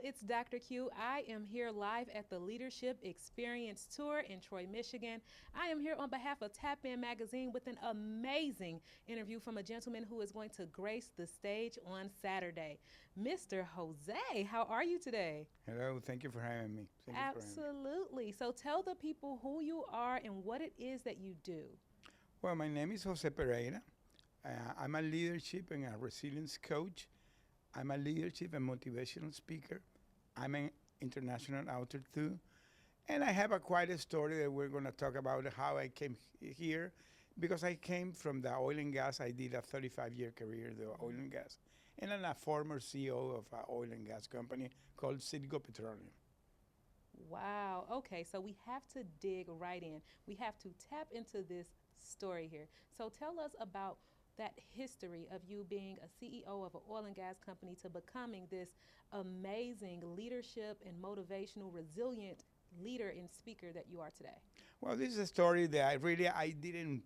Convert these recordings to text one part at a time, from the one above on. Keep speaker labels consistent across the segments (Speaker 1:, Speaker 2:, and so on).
Speaker 1: it's Dr. Q. I am here live at the Leadership Experience Tour in Troy, Michigan. I am here on behalf of Tap In Magazine with an amazing interview from a gentleman who is going to grace the stage on Saturday. Mr. Jose, how are you today?
Speaker 2: Hello, thank you for having me. Thank you for having me.
Speaker 1: Absolutely. So tell the people who you are and what it is that you do.
Speaker 2: Well, my name is Jose Perea. I'm a leadership and a resilience coach. I'm a leadership and motivational speaker. I'm an international author too. And I have a quite a story that we're going to talk about how I came here because I came from the oil and gas. I did a 35-year career in the oil and gas. And I'm a former CEO of an oil and gas company called Citgo Petroleum.
Speaker 1: Wow. Okay, so we have to dig right in. We have to tap into this story here. So tell us about that history of you being a CEO of an oil and gas company to becoming this amazing leadership and motivational, resilient leader and speaker that you are today.
Speaker 2: Well, this is a story that I didn't,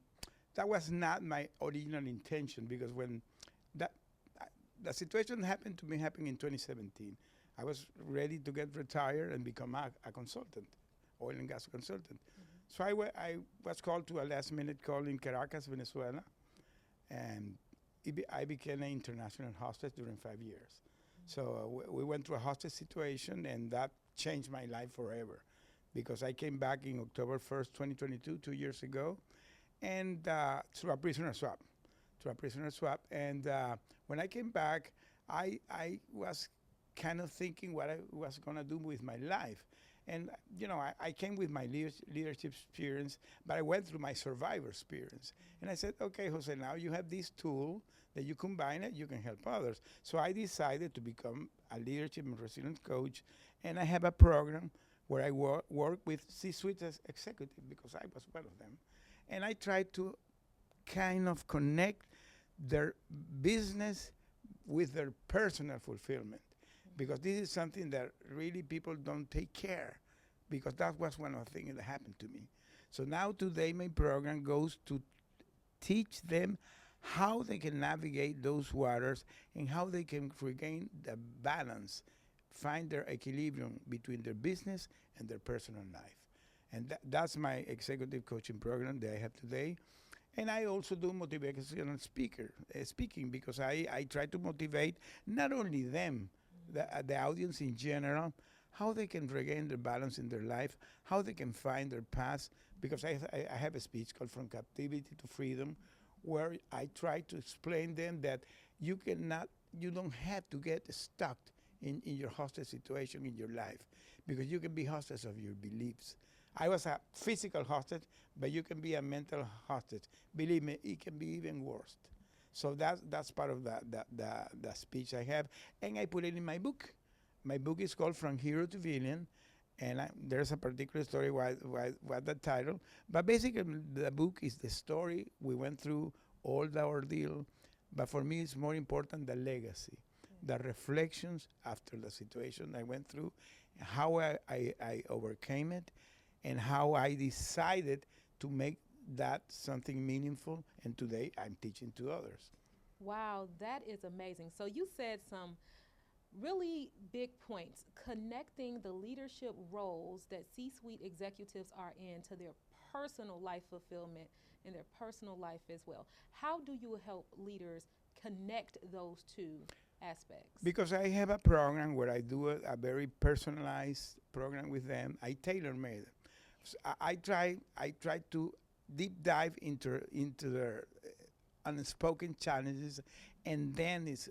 Speaker 2: that was not my original intention because when that, the situation happened in 2017. I was ready to get retired and become a consultant, oil and gas consultant. So I was called to a last minute call in Caracas, Venezuela, and I became an international hostess during 5 years. So we went through a hostage situation, and that changed my life forever because I came back in October 1st, 2022, 2 years ago, and through a prisoner swap. And when I came back, I was kind of thinking what I was going to do with my life. And, you know, I came with my leadership experience, but I went through my survivor experience. And I said, okay, Jose, now you have this tool that you combine it, you can help others. So I decided to become a leadership and resilience coach. And I have a program where I work with C-suite executives because I was one of them. And I try to kind of connect their business with their personal fulfillment because this is something that really people don't take care because that was one of the things that happened to me. So now today my program goes to teach them how they can navigate those waters and how they can regain the balance, find their equilibrium between their business and their personal life. And that's my executive coaching program that I have today. And I also do motivational speaking because I try to motivate not only them, the audience in general, how they can regain their balance in their life, how they can find their path. Because I have a speech called From Captivity to Freedom, where I try to explain them that you don't have to get stuck in your hostage situation in your life, because you can be hostage of your beliefs. I was a physical hostage, but you can be a mental hostage. Believe me, it can be even worse. So that's part of the speech I have, and I put it in my book. My book is called From Hero to Villain, and there's a particular story why the title. But basically, the book is the story we went through, all the ordeal. But for me, it's more important the legacy, the reflections after the situation I went through, how I overcame it, and how I decided to make that something meaningful. And today I'm teaching to others.
Speaker 1: Wow, that is amazing. So you said some really big points connecting the leadership roles that C suite executives are in to their personal life fulfillment and their personal life as well. How do you help leaders connect those two aspects?
Speaker 2: Because I have a program where I do a very personalized program with them. I tailor made it. So I try to deep dive into their unspoken challenges, and then it's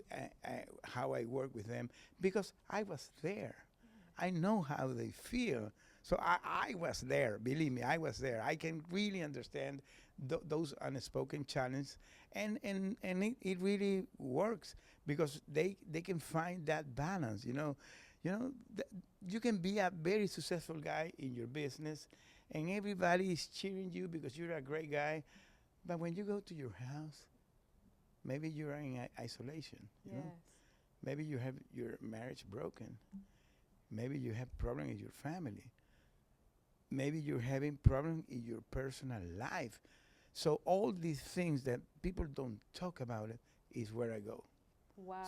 Speaker 2: how I work with them because I was there. I know how they feel. So I was there. Believe me, I was there. I can really understand those unspoken challenges, and it really works because they can find that balance. You can be a very successful guy in your business, and everybody is cheering you because you're a great guy. But when you go to your house, maybe you're in isolation. You know?
Speaker 1: Yes.
Speaker 2: Maybe you have your marriage broken. Maybe you have problems in your family. Maybe you're having problems in your personal life. So all these things that people don't talk about it is where I go.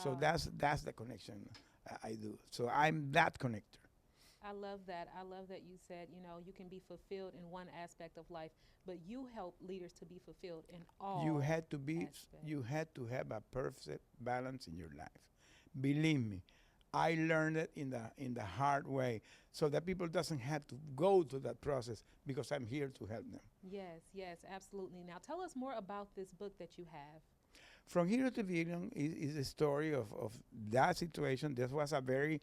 Speaker 2: So
Speaker 1: Wow.
Speaker 2: that's the connection I do. So I'm that connector.
Speaker 1: I love that. I love that you said, you can be fulfilled in one aspect of life, but you help leaders to be fulfilled in
Speaker 2: You
Speaker 1: all
Speaker 2: had to be, you
Speaker 1: aspects.
Speaker 2: had to have a perfect balance in your life. Believe me, I learned it in the hard way, so that people doesn't have to go to that process because I'm here to help them.
Speaker 1: Yes, yes, absolutely. Now tell us more about this book that you have.
Speaker 2: From Hero to Villain is a story of that situation. This was a very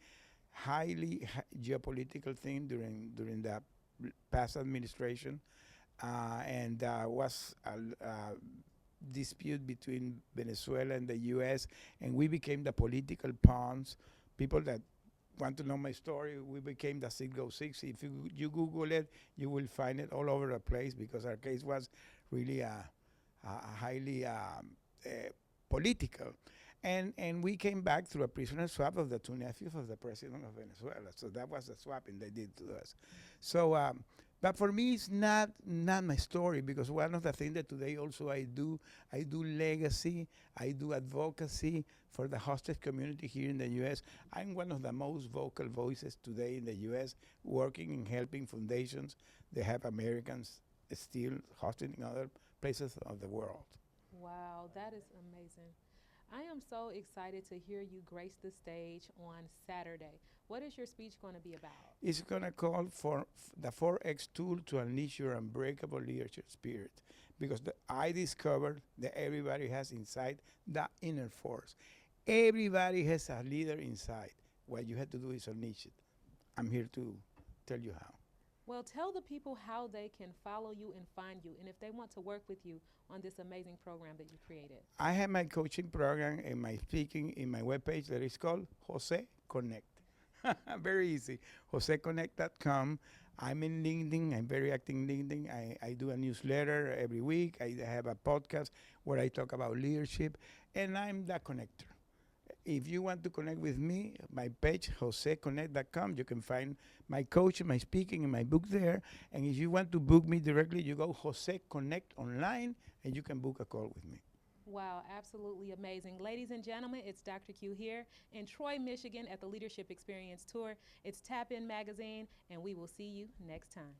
Speaker 2: highly geopolitical thing during the past administration, and was a dispute between Venezuela and the U.S., and we became the political pawns. People that want to know my story, we became the 606. If you Google it, you will find it all over the place because our case was really a highly political. And we came back through a prisoner swap of the two nephews of the president of Venezuela. So that was the swapping they did to us. So, but for me, it's not my story because one of the things that today also I do legacy, I do advocacy for the hostage community here in the U.S. I'm one of the most vocal voices today in the U.S. working and helping foundations that have Americans still hosting in other places of the world.
Speaker 1: Wow, that is amazing. I am so excited to hear you grace the stage on Saturday. What is your speech going to be about?
Speaker 2: It's going to call for the 4X tool to unleash your unbreakable leadership spirit. Because I discovered that everybody has inside the inner force. Everybody has a leader inside. What you have to do is unleash it. I'm here to tell you how.
Speaker 1: Well, tell the people how they can follow you and find you, and if they want to work with you on this amazing program that you created.
Speaker 2: I have my coaching program and my speaking in my webpage that is called Jose Connect. Very easy. JoseConnect.com. I'm in LinkedIn. I'm very active in LinkedIn. I do a newsletter every week. I have a podcast where I talk about leadership, and I'm the connector. If you want to connect with me, my page, JoseConnect.com, you can find my coaching, my speaking, and my book there. And if you want to book me directly, you go Jose Connect online, and you can book a call with me.
Speaker 1: Wow, absolutely amazing. Ladies and gentlemen, it's Dr. Q here in Troy, Michigan at the Leadership Experience Tour. It's Tap In Magazine, and we will see you next time.